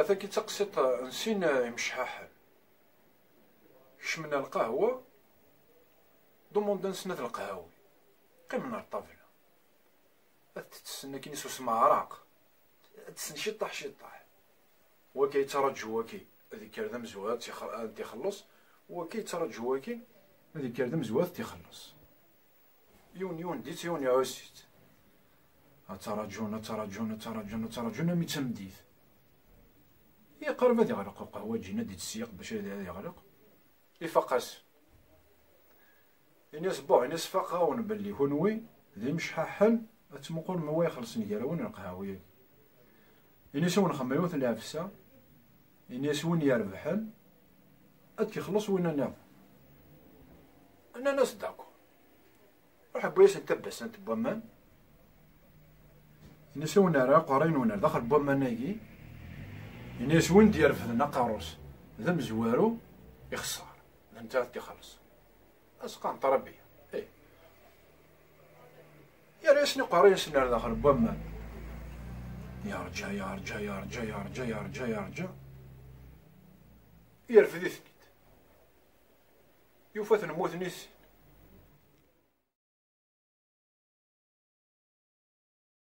ثاكي تقسط نسين يمشحاحل كشمنا القهوة دوموند نسنة القهاوي قمنا الطابلة تتسنى كي نسوس معراق تسن شطح شطح وكي ترجو وكي هذيك كرده مزوات تيخلص وكي ترجو وكي هذيك كرده مزوات تيخلص يون ديت يون عوسيت تراجون مي تمديت يقرب هذا يغرق القهوة تجينا ديت السياق باش هذا يغرق يفقس الناس الناس فقاون باللي هونوي ذي مش حاحل اتمقول ما هو يخلص نيراون القهاوي الناس وين خميوت العفسه الناس وين يربحن اتيخلص وين نام انا ناس داكو روح بويس نتبس انت بومان الناس وين راه قرين وين داخل بومان ناقي الناس وين دير في النقاروس ذا مزوارو يخسر انت تيخلص اسقان طربيه ايه يا ريسني قرين سنار داخل بومان يرجع يرفد ثنيت يوفات نموت نيس